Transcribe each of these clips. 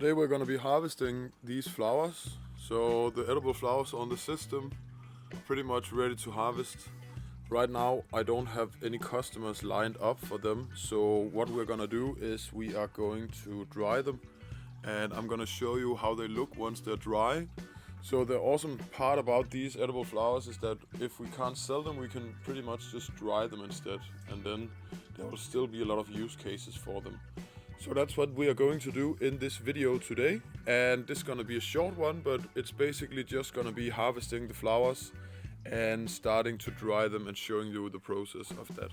Today we're going to be harvesting these flowers. So the edible flowers on the system are pretty much ready to harvest. Right now I don't have any customers lined up for them, so what we're going to do is we are going to dry them, and I'm going to show you how they look once they're dry. So the awesome part about these edible flowers is that if we can't sell them, we can pretty much just dry them instead, and then there will still be a lot of use cases for them. So that's what we are going to do in this video today, and this is going to be a short one, but it's basically just going to be harvesting the flowers and starting to dry them and showing you the process of that.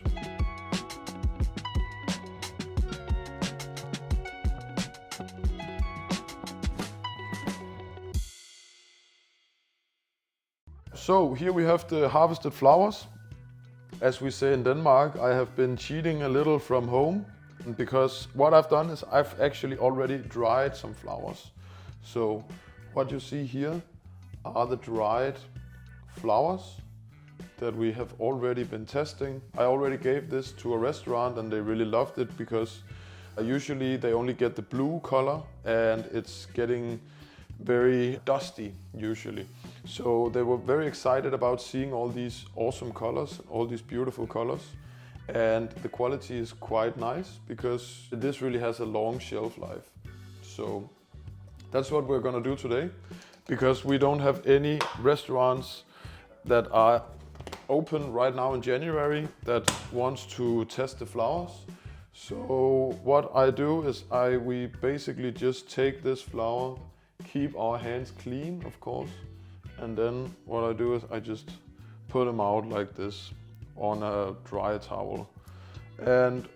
So here we have the harvested flowers. As we say in Denmark, I have been cheating a little from home, because what I've done is I've actually already dried some flowers. So what you see here are the dried flowers that we have already been testing. I already gave this to a restaurant and they really loved it, because usually they only get the blue color and it's getting very dusty usually. So they were very excited about seeing all these awesome colors, all these beautiful colors. And the quality is quite nice because this really has a long shelf life. So that's what we're gonna do today, because we don't have any restaurants that are open right now in January that wants to test the flowers. So what I do is we basically just take this flower, keep our hands clean of course, and then what I do is I just put them out like this on a dry towel. And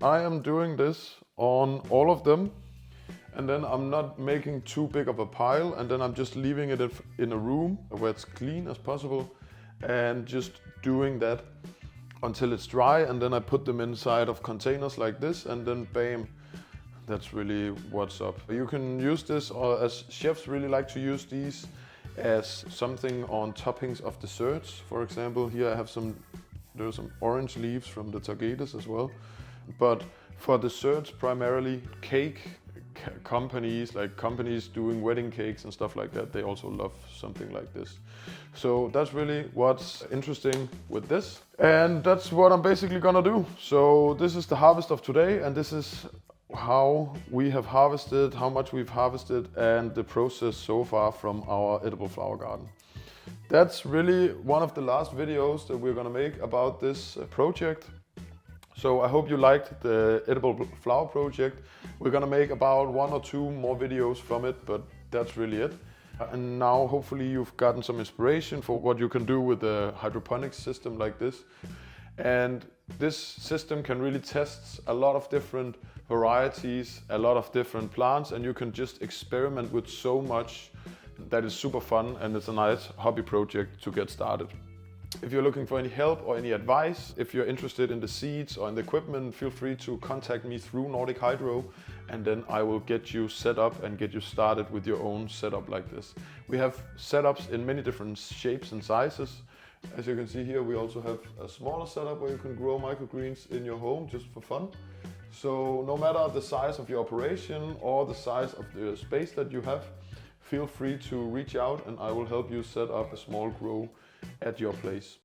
I am doing this on all of them, and then I'm not making too big of a pile, and then I'm just leaving it in a room where it's clean as possible and just doing that until it's dry, and then I put them inside of containers like this, and then bam, that's really what's up. You can use this, or as chefs really like to use these as something on toppings of desserts. For example, here I have there's some orange leaves from the tagetes as well. But for desserts, primarily cake companies, like companies doing wedding cakes and stuff like that, they also love something like this. So that's really what's interesting with this. And that's what I'm basically gonna do. So this is the harvest of today, and this is how we have harvested, how much we've harvested, and the process so far from our edible flower garden. That's really one of the last videos that we're gonna make about this project. So I hope you liked the edible flower project. We're gonna make about 1 or 2 more videos from it, but that's really it. And now hopefully you've gotten some inspiration for what you can do with a hydroponics system like this. And this system can really test a lot of different varieties, a lot of different plants, and you can just experiment with so much that is super fun, and it's a nice hobby project to get started. If you're looking for any help or any advice, if you're interested in the seeds or in the equipment, feel free to contact me through Nordic Hydro, and then I will get you set up and get you started with your own setup like this. We have setups in many different shapes and sizes. As you can see here, we also have a smaller setup where you can grow microgreens in your home just for fun. So no matter the size of your operation or the size of the space that you have, feel free to reach out and I will help you set up a small grow at your place.